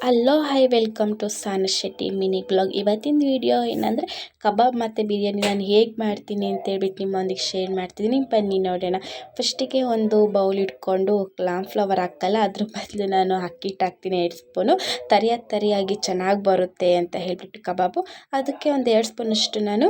Hello hi welcome to Sanu Shetty mini blog. ಇವತ್ತಿನ video ಏನಂದರೆ kebab ಮತ್ತು ಬಿರಿಯಾನಿ ನಾನು ಹೇಗೆ ಮಾಡ್ತೀನಿ ಅಂತೇಳ್ಬಿಟ್ಟು ನಿಮ್ಮೊಂದಿಗೆ ಶೇರ್ ಮಾಡ್ತಿದ್ದೀನಿ. ಬನ್ನಿ ನೋಡೋಣ. ಫಸ್ಟಿಗೆ ಒಂದು ಬೌಲ್ ಇಟ್ಕೊಂಡು ಫ್ಲವರ್ ಹಾಕಲ್ಲ, ಅದ್ರ ಬದಲು ನಾನು ಅಕ್ಕಿ ಹಿಟ್ಟು ಹಾಕ್ತೀನಿ 2 ಸ್ಪೂನು. ತರಿಯಾಗಿ ಚೆನ್ನಾಗಿ ಬರುತ್ತೆ ಅಂತ ಹೇಳ್ಬಿಟ್ಟು ಕಬಾಬು. ಅದಕ್ಕೆ ಒಂದು 2 ಸ್ಪೂನಷ್ಟು ನಾನು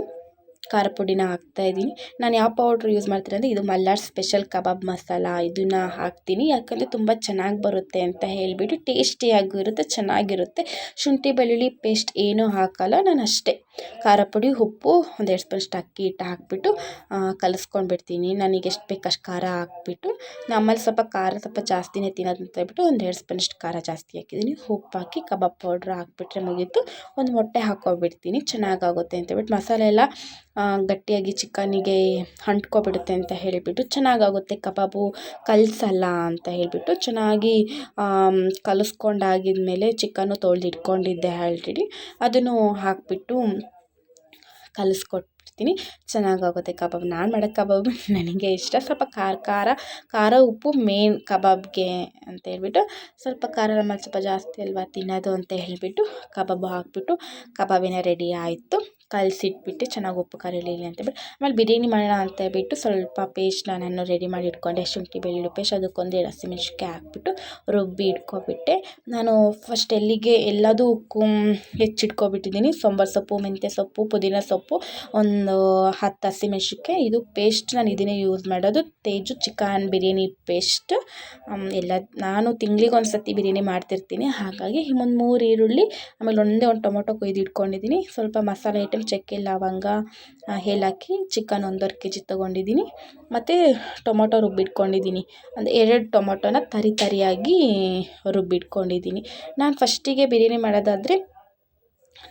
ಖಾರ ಪುಡಿನ ಹಾಕ್ತಾಯಿದ್ದೀನಿ. ನಾನು ಯಾವ ಪೌಡ್ರ್ ಯೂಸ್ ಮಾಡ್ತೀನಿ ಅಂದರೆ ಇದು ಮಲ್ನಾಡ್ ಸ್ಪೆಷಲ್ ಕಬಾಬ್ ಮಸಾಲ, ಇದನ್ನು ಹಾಕ್ತೀನಿ. ಯಾಕಂದರೆ ತುಂಬ ಚೆನ್ನಾಗಿ ಬರುತ್ತೆ ಅಂತ ಹೇಳಿಬಿಟ್ಟು, ಟೇಸ್ಟಿಯಾಗೂ ಇರುತ್ತೆ, ಚೆನ್ನಾಗಿರುತ್ತೆ. ಶುಂಠಿ ಬೆಳ್ಳುಳ್ಳಿ ಪೇಸ್ಟ್ ಏನೂ ಹಾಕಲ್ಲ, ನಾನು ಅಷ್ಟೇ ಖಾರ ಪುಡಿ, ಉಪ್ಪು, ಒಂದು 2 ಸ್ಪೂನಷ್ಟು ಅಕ್ಕಿ ಹಿಟ್ಟು ಹಾಕ್ಬಿಟ್ಟು ಕಲಿಸ್ಕೊಂಡ್ಬಿಡ್ತೀನಿ. ನನಗೆ ಎಷ್ಟು ಬೇಕು ಅಷ್ಟು ಖಾರ ಹಾಕ್ಬಿಟ್ಟು, ನಮ್ಮಲ್ಲಿ ಸ್ವಲ್ಪ ಖಾರ ಸ್ವಲ್ಪ ಜಾಸ್ತಿನೇ ತಿನ್ನೋದು ಅಂತ ಹೇಳ್ಬಿಟ್ಟು ಒಂದು 2 ಸ್ಪೂನಷ್ಟು ಖಾರ ಜಾಸ್ತಿ ಹಾಕಿದ್ದೀನಿ. ಉಪ್ಪು ಹಾಕಿ ಕಬಾಬ್ ಪೌಡ್ರ್ ಹಾಕ್ಬಿಟ್ರೆ ಮುಗೀತು. ಒಂದು ಮೊಟ್ಟೆ ಹಾಕ್ಕೊಬಿಡ್ತೀನಿ, ಚೆನ್ನಾಗಾಗುತ್ತೆ ಅಂತೇಳ್ಬಿಟ್ಟು. ಮಸಾಲೆ ಎಲ್ಲ ಗಟ್ಟಿಯಾಗಿ ಚಿಕನ್ನಿಗೆ ಅಂಟ್ಕೊಬಿಡುತ್ತೆ ಅಂತ ಹೇಳಿಬಿಟ್ಟು, ಚೆನ್ನಾಗಾಗುತ್ತೆ ಕಬಾಬು ಕಲಸಲ್ಲ ಅಂತ ಹೇಳಿಬಿಟ್ಟು ಚೆನ್ನಾಗಿ ಕಲಿಸ್ಕೊಂಡಾಗಿದ್ಮೇಲೆ ಚಿಕನ್ನು ತೊಳೆದು ಇಟ್ಕೊಂಡಿದ್ದೆ ಆಲ್ರೆಡಿ, ಅದನ್ನು ಹಾಕಿಬಿಟ್ಟು ಕಲಿಸ್ಕೊಟ್ಬಿಡ್ತೀನಿ. ಚೆನ್ನಾಗಾಗುತ್ತೆ ಕಬಾಬ್. ನಾನು ಮಾಡೋ ಕಬಾಬ್ ನನಗೆ ಇಷ್ಟ. ಸ್ವಲ್ಪ ಖಾರ ಉಪ್ಪು ಮೇನ್ ಕಬಾಬ್ಗೆ ಅಂತ ಹೇಳ್ಬಿಟ್ಟು, ಸ್ವಲ್ಪ ಖಾರ ನಮ್ಮಲ್ಲಿ ಸ್ವಲ್ಪ ಜಾಸ್ತಿ ಅಲ್ವಾ ತಿನ್ನೋದು ಅಂತ ಹೇಳಿಬಿಟ್ಟು ಕಬಾಬು ಹಾಕಿಬಿಟ್ಟು ಕಬಾಬಿನ ರೆಡಿ ಆಯಿತು. ಕಲಸಿಟ್ಬಿಟ್ಟು ಚೆನ್ನಾಗಿ ಉಪ್ಪು ಖಾರ ಇಲ್ಲ ಅಂತೇಳ್ಬಿಟ್ಟು, ಆಮೇಲೆ ಬಿರಿಯಾನಿ ಮಾಡೋಣ ಅಂತ ಹೇಳ್ಬಿಟ್ಟು ಸ್ವಲ್ಪ ಪೇಸ್ಟ್ನ ನಾನು ರೆಡಿ ಮಾಡಿ ಇಟ್ಕೊಂಡೆ. ಶುಂಠಿ ಬೆಳ್ಳುಳ್ಳಿ ಪೇಸ್ಟ್, ಅದಕ್ಕೊಂದು 2 ಹಸಿಮೆಣ್ಸಿನ್ಕಾಯಿ ಹಾಕ್ಬಿಟ್ಟು ರುಬ್ಬಿ ಇಟ್ಕೊಬಿಟ್ಟೆ. ನಾನು ಫಸ್ಟ್ ಎಲ್ಲದಕ್ಕೂ ಹೆಚ್ಚಿಟ್ಕೊಬಿಟ್ಟಿದ್ದೀನಿ. ಸಾಂಬಾರು ಸೊಪ್ಪು, ಮೆಂತ್ಯ ಸೊಪ್ಪು, ಪುದೀನ ಸೊಪ್ಪು, ಒಂದು 10 ಹಸಿಮೆಣ್ಸಿನ್ಕಾಯಿ. ಇದು ಪೇಸ್ಟ್ ನಾನು ಇದನ್ನೇ ಯೂಸ್ ಮಾಡೋದು, ತೇಜು ಚಿಕನ್ ಬಿರಿಯಾನಿ ಪೇಸ್ಟ್. ನಾನು ತಿಂಗಳಿಗೆ ಒಂದು ಸತಿ ಬಿರಿಯಾನಿ ಮಾಡ್ತಿರ್ತೀನಿ, ಹಾಗಾಗಿ ಒಂದು 3 ಈರುಳ್ಳಿ, ಆಮೇಲೆ ಒಂದೇ ಒಂದು ಟೊಮೊಟೊ ಕೊಯ್ದು ಇಟ್ಕೊಂಡಿದ್ದೀನಿ. ಸ್ವಲ್ಪ ಮಸಾಲೆ ಐಟಮ್ ಚಕ್ಕೆ ಲವಂಗ ಏಲಕ್ಕಿ, ಚಿಕನ್ 1.5 kg ತೊಗೊಂಡಿದ್ದೀನಿ. ಮತ್ತು ಟೊಮೊಟೊ ರುಬ್ಬಿಟ್ಕೊಂಡಿದ್ದೀನಿ. ಒಂದು 2 ಟೊಮೊಟೊನ ತರಿಯಾಗಿ ರುಬ್ಬಿಟ್ಕೊಂಡಿದ್ದೀನಿ. ನಾನು ಫಸ್ಟಿಗೆ ಬಿರಿಯಾನಿ ಮಾಡೋದಾದರೆ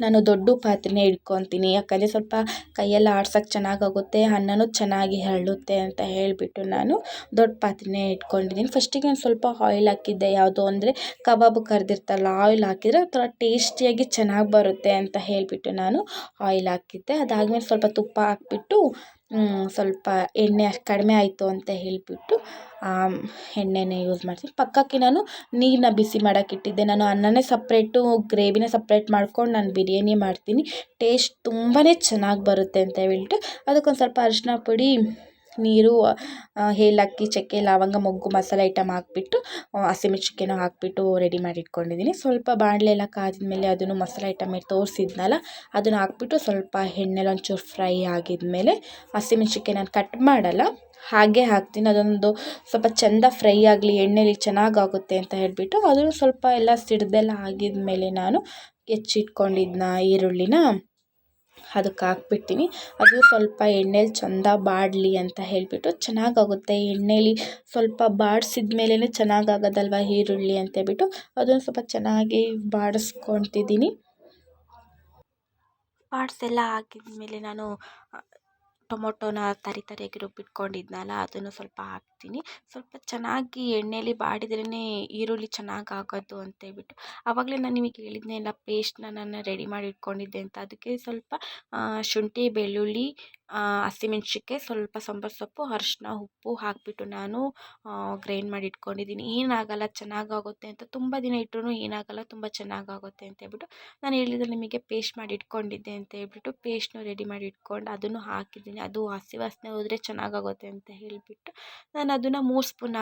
ನಾನು ದೊಡ್ಡ ಪಾತ್ರೆನೇ ಇಟ್ಕೊತೀನಿ. ಯಾಕಂದರೆ ಸ್ವಲ್ಪ ಕೈಯೆಲ್ಲ ಆಡ್ಸೋಕ್ಕೆ ಚೆನ್ನಾಗಾಗುತ್ತೆ, ಅನ್ನನೂ ಚೆನ್ನಾಗಿ ಹರಳುತ್ತೆ ಅಂತ ಹೇಳಿಬಿಟ್ಟು ನಾನು ದೊಡ್ಡ ಪಾತ್ರೆನೇ ಇಟ್ಕೊಂಡಿದ್ದೀನಿ. ಫಸ್ಟಿಗೆ ಒಂದು ಸ್ವಲ್ಪ ಆಯಿಲ್ ಹಾಕಿದ್ದೆ. ಯಾವುದೋ ಅಂದರೆ ಕಬಾಬು ಕರೆದಿರ್ತಾರಲ್ಲ, ಆಯಿಲ್ ಹಾಕಿದರೆ ಒಂಥರ ಟೇಸ್ಟಿಯಾಗಿ ಚೆನ್ನಾಗಿ ಬರುತ್ತೆ ಅಂತ ಹೇಳಿಬಿಟ್ಟು ನಾನು ಆಯಿಲ್ ಹಾಕಿದ್ದೆ. ಅದಾದಮೇಲೆ ಸ್ವಲ್ಪ ತುಪ್ಪ ಹಾಕ್ಬಿಟ್ಟು ಸ್ವಲ್ಪ ಎಣ್ಣೆ ಕಡಿಮೆ ಆಯಿತು ಅಂತ ಹೇಳಿಬಿಟ್ಟು ಎಣ್ಣೆನೇ ಯೂಸ್ ಮಾಡ್ತೀನಿ. ಪಕ್ಕಕ್ಕೆ ನಾನು ನೀರನ್ನ ಬಿಸಿ ಮಾಡೋಕ್ಕಿಟ್ಟಿದ್ದೆ. ನಾನು ಅನ್ನನೇ ಸಪ್ರೇಟು, ಗ್ರೇವಿನ ಸಪ್ರೇಟ್ ಮಾಡ್ಕೊಂಡು ನಾನು ಬಿರಿಯಾನಿ ಮಾಡ್ತೀನಿ. ಟೇಸ್ಟ್ ತುಂಬಾ ಚೆನ್ನಾಗಿ ಬರುತ್ತೆ ಅಂತ ಹೇಳ್ಬಿಟ್ಟು ಅದಕ್ಕೊಂದು ಸ್ವಲ್ಪ ಅರಿಶಿನ ಪುಡಿ, ನೀರು, ಏಲಕ್ಕಿ, ಚಕ್ಕೆ ಲವಂಗ, ಮೊಗ್ಗು ಮಸಾಲೆ ಐಟಮ್ ಹಾಕ್ಬಿಟ್ಟು ಹಸಿಮೆಣ್ಸಿನ್ಕಾಯಿನೂ ಹಾಕ್ಬಿಟ್ಟು ರೆಡಿ ಮಾಡಿ ಇಟ್ಕೊಂಡಿದ್ದೀನಿ. ಸ್ವಲ್ಪ ಬಾಣಲೆ ಎಲ್ಲ ಕಾದಿದ್ಮೇಲೆ ಅದನ್ನು ಮಸಾಲೆ ಐಟಮ್ ತೋರಿಸಿದ್ನಲ್ಲ, ಅದನ್ನು ಹಾಕ್ಬಿಟ್ಟು ಸ್ವಲ್ಪ ಎಣ್ಣೆಲಿ ಒಂಚೂರು ಫ್ರೈ ಆಗಿದ್ಮೇಲೆ ಹಸಿಮೆಣ್ಸಿನ್ಕಾಯಿ ನಾನು ಕಟ್ ಮಾಡಲ್ಲ, ಹಾಗೆ ಹಾಕ್ತೀನಿ. ಅದೊಂದು ಸ್ವಲ್ಪ ಚೆಂದ ಫ್ರೈ ಆಗಲಿ, ಎಣ್ಣೆಲಿ ಚೆನ್ನಾಗಾಗುತ್ತೆ ಅಂತ ಹೇಳಿಬಿಟ್ಟು ಅದನ್ನು ಸ್ವಲ್ಪ ಎಲ್ಲ ಸಿಡ್ದೆಲ್ಲ ಆಗಿದ್ಮೇಲೆ ನಾನು ಹೆಚ್ಚಿಟ್ಕೊಂಡಿದ್ದ ಈರುಳ್ಳಿನ ಅದಕ್ಕೆ ಹಾಕ್ಬಿಡ್ತೀನಿ. ಅದು ಸ್ವಲ್ಪ ಎಣ್ಣೆಲಿ ಚೆಂದ ಬಾಡಲಿ ಅಂತ ಹೇಳಿಬಿಟ್ಟು, ಚೆನ್ನಾಗಾಗುತ್ತೆ ಎಣ್ಣೆಲಿ ಸ್ವಲ್ಪ ಬಾಡಿಸಿದ ಮೇಲೇ ಚೆನ್ನಾಗಾಗೋದಲ್ವ ಈರುಳ್ಳಿ ಅಂತೇಳ್ಬಿಟ್ಟು ಅದನ್ನು ಸ್ವಲ್ಪ ಚೆನ್ನಾಗಿ ಬಾಡಿಸ್ಕೊತಿದ್ದೀನಿ. ಬಾಡಿಸೆಲ್ಲ ಹಾಕಿದ್ಮೇಲೆ ನಾನು ಟೊಮೊಟೊನ ತರಿಯಾಗಿ ರುಬ್ಬಿಟ್ಕೊಂಡಿದ್ನಲ್ಲ, ಅದನ್ನು ಸ್ವಲ್ಪ ಹಾಕ್ತೀನಿ. ಸ್ವಲ್ಪ ಚೆನ್ನಾಗಿ ಎಣ್ಣೆಲಿ ಬಾಡಿದ್ರೇ ಈರುಳ್ಳಿ ಚೆನ್ನಾಗಾಗೋದು ಅಂತೇಳ್ಬಿಟ್ಟು, ಆವಾಗಲೇ ನಾನು ನಿಮಗೆ ಹೇಳಿದ್ನೇ ಎಲ್ಲ ಪೇಸ್ಟ್ನ ನಾನು ರೆಡಿ ಮಾಡಿ ಇಟ್ಕೊಂಡಿದ್ದೆ ಅಂತ. ಅದಕ್ಕೆ ಸ್ವಲ್ಪ ಶುಂಠಿ ಬೆಳ್ಳುಳ್ಳಿ, ಹಸಿಮೆಣ್ಸಿನ್ಕಾಯಿ, ಸ್ವಲ್ಪ ಸಾಂಬಾರು ಸೊಪ್ಪು, ಅರಿಶಿನ, ಉಪ್ಪು ಹಾಕಿಬಿಟ್ಟು ನಾನು ಗ್ರೈಂಡ್ ಮಾಡಿ ಇಟ್ಕೊಂಡಿದ್ದೀನಿ. ಏನಾಗಲ್ಲ, ಚೆನ್ನಾಗಾಗುತ್ತೆ ಅಂತ. ತುಂಬ ದಿನ ಇಟ್ಟರೂ ಏನಾಗಲ್ಲ, ತುಂಬ ಚೆನ್ನಾಗಾಗುತ್ತೆ ಅಂತ ಹೇಳ್ಬಿಟ್ಟು ನಾನು ಹೇಳಿದ್ರೆ ನಿಮಗೆ ಪೇಸ್ಟ್ ಮಾಡಿ ಇಟ್ಕೊಂಡಿದ್ದೆ ಅಂತ ಹೇಳ್ಬಿಟ್ಟು ಪೇಸ್ಟ್ನ ರೆಡಿ ಮಾಡಿ ಇಟ್ಕೊಂಡು ಅದನ್ನು ಹಾಕಿದ್ದೀನಿ. ಅದು ಹಸಿ ವಾಸನೆ ಹೋದರೆ ಚೆನ್ನಾಗಾಗುತ್ತೆ ಅಂತ ಹೇಳಿಬಿಟ್ಟು ನಾನು ಅದನ್ನು 3 ಸ್ಪೂನ್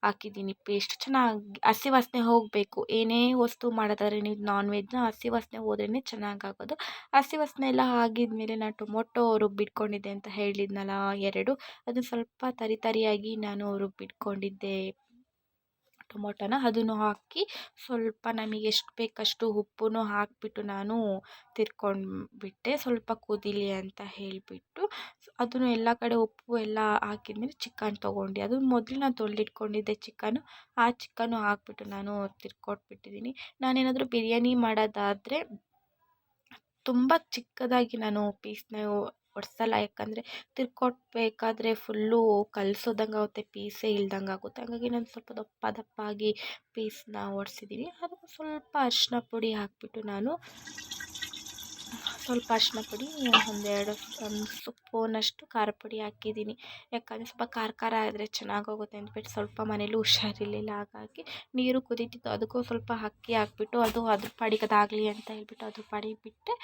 ಹಾಕಿದ್ದೀನಿ ಪೇಸ್ಟ್. ಚೆನ್ನಾಗಿ ಹಸಿ ವಾಸನೆ ಹೋಗಬೇಕು. ಏನೇ ವಸ್ತು ಮಾಡೋದಾದ್ರೆ ನೀವು ನಾನ್ ವೆಜ್ನ ಹಸಿ ವಾಸನೆ ಹೋದ್ರೇ ಚೆನ್ನಾಗಾಗೋದು. ಹಸಿ ವಾಸನೆ ಎಲ್ಲ ಆಗಿದ್ಮೇಲೆ ನಾನು ಟೊಮೊಟೊ ರುಬ್ಬಿಟ್ಕೊಂಡಿದ್ದೆ ಅಂತ ಹೇಳಿದ್ನಲ್ಲ 2, ಅದನ್ನು ಸ್ವಲ್ಪ ತರಿಯಾಗಿ ನಾನು ರುಬ್ಬಿಟ್ಕೊಂಡಿದ್ದೆ ಟೊಮೊಟೊನ, ಅದನ್ನು ಹಾಕಿ ಸ್ವಲ್ಪ ನಮಗೆ ಎಷ್ಟು ಬೇಕಷ್ಟು ಉಪ್ಪನ್ನು ಹಾಕಿಬಿಟ್ಟು ನಾನು ತಿರ್ಕೊಂಡ್ಬಿಟ್ಟೆ. ಸ್ವಲ್ಪ ಕುದೀಲಿ ಅಂತ ಹೇಳಿಬಿಟ್ಟು ಅದನ್ನು ಎಲ್ಲ ಕಡೆ ಉಪ್ಪು ಎಲ್ಲ ಹಾಕಿದ್ಮೇಲೆ ಚಿಕನ್ ತೊಗೊಂಡು, ಅದು ಮೊದಲು ನಾನು ತೊಳೆದಿಟ್ಕೊಂಡಿದ್ದೆ ಚಿಕನ್ನು, ಆ ಚಿಕನ್ನು ಹಾಕ್ಬಿಟ್ಟು ನಾನು ತಿರ್ಕೊಟ್ಬಿಟ್ಟಿದ್ದೀನಿ. ನಾನೇನಾದರೂ ಬಿರಿಯಾನಿ ಮಾಡೋದಾದರೆ ತುಂಬ ಚಿಕ್ಕದಾಗಿ ನಾನು ಪೀಸ್ನ ಒಡ್ಸಲ್ಲ, ಯಾಕಂದರೆ ತಿರ್ಕೊಟ್ಬೇಕಾದ್ರೆ ಫುಲ್ಲು ಕಲಸೋದಂಗೆ ಆಗುತ್ತೆ, ಪೀಸೇ ಇಲ್ದಂಗೆ ಆಗುತ್ತೆ. ಹಾಗಾಗಿ ನಾನು ಸ್ವಲ್ಪ ದಪ್ಪಾಗಿ ಪೀಸ್ನ ಒಡಿಸಿದ್ದೀನಿ. ಅದಕ್ಕೆ ಸ್ವಲ್ಪ ಅರಿಶಿನ ಪುಡಿ ಹಾಕಿಬಿಟ್ಟು ನಾನು ಸ್ವಲ್ಪ ಅರಿಶಿನ ಪುಡಿ, ಒಂದು ಸ್ಪೂನಷ್ಟು ಖಾರ ಪುಡಿ ಹಾಕಿದ್ದೀನಿ. ಯಾಕಂದರೆ ಸ್ವಲ್ಪ ಖಾರ ಖಾರ ಆದರೆ ಚೆನ್ನಾಗೋಗುತ್ತೆ ಅಂದ್ಬಿಟ್ಟು. ಸ್ವಲ್ಪ ಮನೇಲಿ ಹುಷಾರಿರಲಿಲ್ಲ, ಹಾಗಾಗಿ ನೀರು ಕುದೀತಿತ್ತು, ಅದಕ್ಕೂ ಸ್ವಲ್ಪ ಅಕ್ಕಿ ಹಾಕ್ಬಿಟ್ಟು ಅದು ಅದ್ರ ಪಾಡಿಗೆ ಅದಾಗಲಿ ಅಂತ ಹೇಳ್ಬಿಟ್ಟು ಅದ್ರ ಪಾಡಿಗೆ ಬಿಟ್ಟೆ.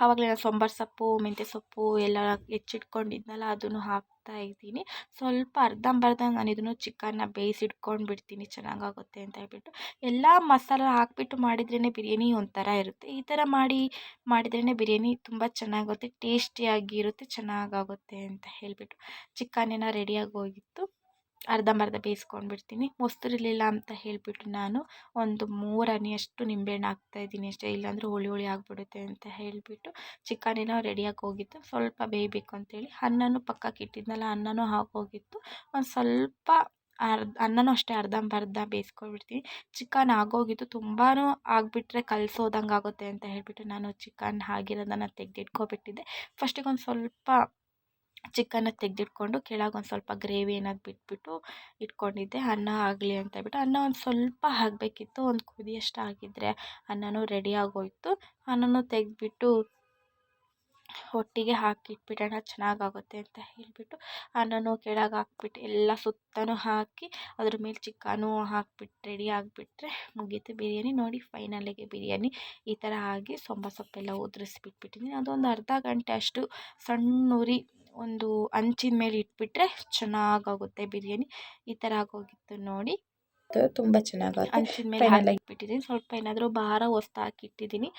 ಆವಾಗಲೇ ನಾನು ಸಾಂಬಾರು ಸೊಪ್ಪು, ಮೆಂತ್ಯ ಸೊಪ್ಪು ಎಲ್ಲ ಹೆಚ್ಚಿಟ್ಕೊಂಡಿದ್ನಲ್ಲ ಅದನ್ನು ಹಾಕ್ತಾಯಿದ್ದೀನಿ. ಸ್ವಲ್ಪ ಅರ್ಧಂಬರ್ಧ ನಾನು ಇದನ್ನು ಚಿಕನ್ನ ಬೇಯಿಸಿಟ್ಕೊಂಡು ಬಿಡ್ತೀನಿ, ಚೆನ್ನಾಗಾಗುತ್ತೆ ಅಂತ ಹೇಳ್ಬಿಟ್ಟು. ಎಲ್ಲ ಮಸಾಲ ಹಾಕ್ಬಿಟ್ಟು ಮಾಡಿದ್ರೇ ಬಿರಿಯಾನಿ ಒಂಥರ ಇರುತ್ತೆ. ಈ ಥರ ಮಾಡಿದ್ರೇ ಬಿರಿಯಾನಿ ತುಂಬ ಚೆನ್ನಾಗುತ್ತೆ, ಟೇಸ್ಟಿಯಾಗಿರುತ್ತೆ, ಚೆನ್ನಾಗಾಗುತ್ತೆ ಅಂತ ಹೇಳಿಬಿಟ್ಟು ಚಿಕನ್ನೆಲ್ಲ ರೆಡಿಯಾಗಿ ಹೋಗಿತ್ತು. ಅರ್ಧಂಬರ್ಧ ಬೇಯಿಸ್ಕೊಂಡು ಬಿಡ್ತೀನಿ. ಮೊಸರಿರಲಿಲ್ಲ ಅಂತ ಹೇಳಿಬಿಟ್ಟು ನಾನು ಒಂದು 3 ಹನಿಯಷ್ಟು ನಿಂಬೆಹಣ್ಣು ಹಾಕ್ತಾಯಿದ್ದೀನಿ ಅಷ್ಟೇ, ಇಲ್ಲಾಂದರೆ ಹುಳಿ ಹುಳಿ ಆಗಿಬಿಡುತ್ತೆ ಅಂತ ಹೇಳಿಬಿಟ್ಟು. ಚಿಕನ್ ರೆಡಿಯಾಗಿ ಹೋಗಿತ್ತು, ಸ್ವಲ್ಪ ಬೇಯಬೇಕು ಅಂತೇಳಿ ಅನ್ನನೂ ಪಕ್ಕಕ್ಕೆ ಇಟ್ಟಿದ್ನಲ್ಲ, ಅನ್ನನೂ ಆಗೋಗಿತ್ತು. ಒಂದು ಸ್ವಲ್ಪ ಅನ್ನನೂ ಅಷ್ಟೇ ಅರ್ಧಂಬರ್ಧ ಬೇಯಿಸ್ಕೊಬಿಡ್ತೀನಿ. ಚಿಕನ್ ಆಗೋಗಿತ್ತು, ತುಂಬಾ ಆಗಿಬಿಟ್ರೆ ಕಲಸೋದಂಗೆ ಆಗುತ್ತೆ ಅಂತ ಹೇಳಿಬಿಟ್ಟು ನಾನು ಚಿಕನ್ ಆಗಿರೋದನ್ನು ತೆಗೆದಿಟ್ಕೊಬಿಟ್ಟಿದ್ದೆ. ಫಸ್ಟಿಗೆ ಒಂದು ಸ್ವಲ್ಪ ಚಿಕನ್ನ ತೆಗೆದಿಟ್ಕೊಂಡು ಕೆಳಗೆ ಒಂದು ಸ್ವಲ್ಪ ಗ್ರೇವಿ ಏನಾದ್ರು ಬಿಟ್ಬಿಟ್ಟು ಇಟ್ಕೊಂಡಿದ್ದೆ, ಅನ್ನ ಆಗಲಿ ಅಂತ ಹೇಳ್ಬಿಟ್ಟು. ಅನ್ನ ಒಂದು ಸ್ವಲ್ಪ ಆಗಬೇಕಿತ್ತು, ಒಂದು ಕುದಿಯಷ್ಟು ಆಗಿದ್ದರೆ ಅನ್ನನೂ ರೆಡಿ ಆಗೋಯಿತು. ಅನ್ನನೂ ತೆಗೆದ್ಬಿಟ್ಟು ಒಟ್ಟಿಗೆ ಹಾಕಿಟ್ಬಿಡೋಣ, ಚೆನ್ನಾಗಾಗುತ್ತೆ ಅಂತ ಹೇಳಿಬಿಟ್ಟು ಅನ್ನನೂ ಕೆಳಗೆ ಹಾಕ್ಬಿಟ್ಟು ಎಲ್ಲ ಸುತ್ತಲೂ ಹಾಕಿ ಅದ್ರ ಮೇಲೆ ಚಿಕನು ಹಾಕ್ಬಿಟ್ಟು ರೆಡಿ ಆಗಿಬಿಟ್ರೆ ಮುಗೀತು ಬಿರಿಯಾನಿ. ನೋಡಿ ಫೈನಲಿಗೆ ಬಿರಿಯಾನಿ ಈ ಥರ ಆಗಿ ಸಾಂಬಾರು ಸೊಪ್ಪೆಲ್ಲ ಉದುರಿಸ್ಬಿಟ್ಬಿಟ್ಟಿದ್ದೀನಿ. ಅದೊಂದು ಅರ್ಧ ಗಂಟೆ ಅಷ್ಟು ಸಣ್ಣ ಉರಿ ಒಂದು ಹಂಚಿನ ಮೇಲೆ ಇಟ್ಬಿಟ್ರೆ ಚೆನ್ನಾಗಾಗುತ್ತೆ ಬಿರಿಯಾನಿ. ಈ ಥರ ಆಗೋಗಿತ್ತು ನೋಡಿ, ತುಂಬ ಚೆನ್ನಾಗುತ್ತೆ. ಹಂಚಿನ ಮೇಲೆ ಹಾಕಿಬಿಟ್ಟಿದ್ದೀನಿ, ಸ್ವಲ್ಪ ಏನಾದರೂ ಭಾರ ಹೊಸ್ತು ಹಾಕಿಟ್ಟಿದ್ದೀನಿ.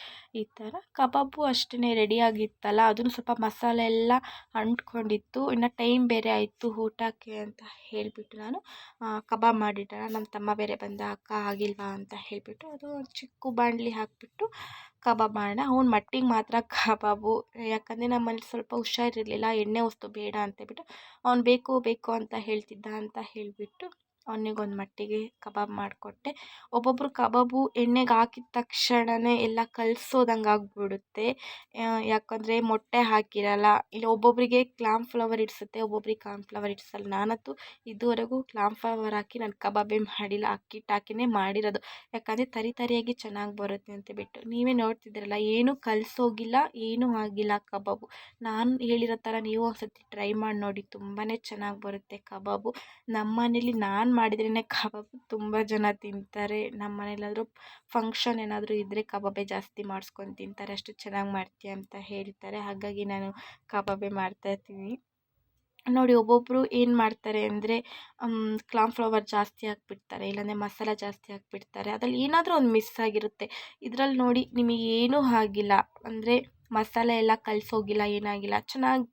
ಈ ಥರ ಕಬಾಬು ಅಷ್ಟೇ ರೆಡಿಯಾಗಿತ್ತಲ್ಲ, ಅದನ್ನು ಸ್ವಲ್ಪ ಮಸಾಲೆ ಎಲ್ಲ ಅಂಟ್ಕೊಂಡಿತ್ತು. ಇನ್ನು ಟೈಮ್ ಬೇರೆ ಆಯಿತು ಊಟಕ್ಕೆ ಅಂತ ಹೇಳಿಬಿಟ್ಟು ನಾನು ಕಬಾಬ್ ಮಾಡಿಟ್ಟಣ. ನಮ್ಮ ತಮ್ಮ ಬೇರೆ ಬಂದ, ಅಕ್ಕ ಆಗಿಲ್ವಾ ಅಂತ ಹೇಳಿಬಿಟ್ಟು ಅದು ಚಿಕ್ಕ ಬಾಣಲಿ ಹಾಕಿಬಿಟ್ಟು ಕಬಾಬ್ ಮಾಡೋಣ. ಅವ್ನು ಮಟ್ಟಿಗೆ ಮಾತ್ರ ಕಬಾಬು, ಯಾಕಂದರೆ ನಮ್ಮ ಮನೇಲಿ ಸ್ವಲ್ಪ ಹುಷಾರಿರಲಿಲ್ಲ, ಎಣ್ಣೆ ವಸ್ತು ಬೇಡ ಅಂತೇಳ್ಬಿಟ್ಟು ಅವ್ನು ಬೇಕು ಅಂತ ಹೇಳ್ತಿದ್ದ ಅಂತ ಹೇಳಿಬಿಟ್ಟು ಅವನಿಗೊಂದು ಮಟ್ಟಿಗೆ ಕಬಾಬ್ ಮಾಡಿಕೊಟ್ಟೆ. ಒಬ್ಬೊಬ್ಬರು ಕಬಾಬು ಎಣ್ಣೆಗೆ ಹಾಕಿದ ತಕ್ಷಣವೇ ಎಲ್ಲ ಕಲಸೋದಂಗೆ ಆಗಿಬಿಡುತ್ತೆ, ಯಾಕಂದರೆ ಮೊಟ್ಟೆ ಹಾಕಿರಲ್ಲ, ಇಲ್ಲ ಒಬ್ಬೊಬ್ಬರಿಗೆ ಫ್ಲವರ್ ಇಡಿಸುತ್ತೆ, ಒಬ್ಬೊಬ್ರಿಗೆ ಕಾರ್ನ್ಫ್ಲವರ್ ಇಡಿಸಲ್ಲ. ನಾನಂತೂ ಇದುವರೆಗೂ ಫ್ಲವರ್ ಹಾಕಿ ನಾನು ಕಬಾಬೇ ಮಾಡಿಲ್ಲ, ಅಕ್ಕಿಟ್ಟು ಹಾಕಿನೇ ಮಾಡಿರೋದು. ಯಾಕಂದರೆ ತರಿಯಾಗಿ ಚೆನ್ನಾಗಿ ಬರುತ್ತೆ ಅಂತ ಬಿಟ್ಟು. ನೀವೇ ನೋಡ್ತಿದ್ದೀರಲ್ಲ, ಏನೂ ಕಲಸೋಗಿಲ್ಲ, ಏನೂ ಆಗಿಲ್ಲ ಕಬಾಬು. ನಾನು ಹೇಳಿರೋ ಥರ ನೀವು ಒಂದ್ಸತಿ ಟ್ರೈ ಮಾಡಿ ನೋಡಿ, ತುಂಬಾ ಚೆನ್ನಾಗಿ ಬರುತ್ತೆ ಕಬಾಬು. ನಮ್ಮ ಮನೇಲಿ ನಾನು ಮಾಡಿದ್ರೇ ಕಬಾಬು ತುಂಬ ಜನ ತಿಂತಾರೆ. ನಮ್ಮ ಮನೇಲಾದರೂ ಫಂಕ್ಷನ್ ಏನಾದರೂ ಇದ್ದರೆ ಕಬಾಬೇ ಜಾಸ್ತಿ ಮಾಡಿಸ್ಕೊಂಡು ತಿಂತಾರೆ, ಅಷ್ಟು ಚೆನ್ನಾಗಿ ಮಾಡ್ತೀಯ ಅಂತ ಹೇಳ್ತಾರೆ. ಹಾಗಾಗಿ ನಾನು ಕಬಾಬೇ ಮಾಡ್ತಾಯಿರ್ತೀನಿ. ನೋಡಿ ಒಬ್ಬೊಬ್ಬರು ಏನು ಮಾಡ್ತಾರೆ ಅಂದರೆ ಫ್ಲವರ್ ಜಾಸ್ತಿ ಹಾಕ್ಬಿಡ್ತಾರೆ, ಇಲ್ಲಾಂದರೆ ಮಸಾಲ ಜಾಸ್ತಿ ಹಾಕ್ಬಿಡ್ತಾರೆ, ಅದ್ರಲ್ಲಿ ಏನಾದರೂ ಒಂದು ಮಿಸ್ ಆಗಿರುತ್ತೆ. ಇದರಲ್ಲಿ ನೋಡಿ ನಿಮಗೇನೂ ಆಗಿಲ್ಲ, ಅಂದರೆ ಮಸಾಲೆ ಎಲ್ಲ ಕಲಸೋಗಿಲ್ಲ, ಏನಾಗಿಲ್ಲ, ಚೆನ್ನಾಗಿ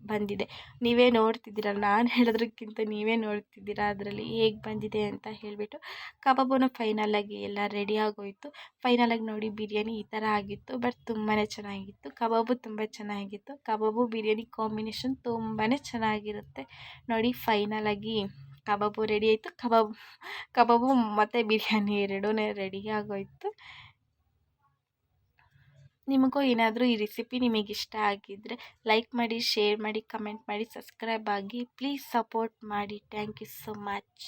ಬಂದಿದೆ. ನೀವೇ ನೋಡ್ತಿದ್ದೀರಲ್ಲ, ನಾನು ಹೇಳೋದಕ್ಕಿಂತ ನೀವೇ ನೋಡ್ತಿದ್ದೀರಾ ಅದರಲ್ಲಿ ಹೇಗೆ ಬಂದಿದೆ ಅಂತ ಹೇಳಿಬಿಟ್ಟು. ಕಬಾಬೂ ಫೈನಲಾಗಿ ಎಲ್ಲ ರೆಡಿ ಆಗೋಯಿತು. ಫೈನಲಾಗಿ ನೋಡಿ ಬಿರಿಯಾನಿ ಈ ಥರ ಆಗಿತ್ತು, ಬಟ್ ತುಂಬಾ ಚೆನ್ನಾಗಿತ್ತು. ಕಬಾಬು ತುಂಬ ಚೆನ್ನಾಗಿತ್ತು. ಕಬಾಬು ಬಿರಿಯಾನಿ ಕಾಂಬಿನೇಷನ್ ತುಂಬಾ ಚೆನ್ನಾಗಿರುತ್ತೆ ನೋಡಿ. ಫೈನಲಾಗಿ ಕಬಾಬು ರೆಡಿ ಆಯಿತು. ಕಬಾಬು ಮತ್ತು ಬಿರಿಯಾನಿ ಎರಡೂ ರೆಡಿ ಆಗೋಯಿತು. ನಿಮಗೂ ಏನಾದರೂ ಈ ರೆಸಿಪಿ ನಿಮಗೆ ಇಷ್ಟ ಆಗಿದ್ದರೆ ಲೈಕ್ ಮಾಡಿ, ಶೇರ್ ಮಾಡಿ, ಕಮೆಂಟ್ ಮಾಡಿ, ಸಬ್ಸ್ಕ್ರೈಬ್ ಆಗಿ, ಪ್ಲೀಸ್ ಸಪೋರ್ಟ್ ಮಾಡಿ. Thank you so much.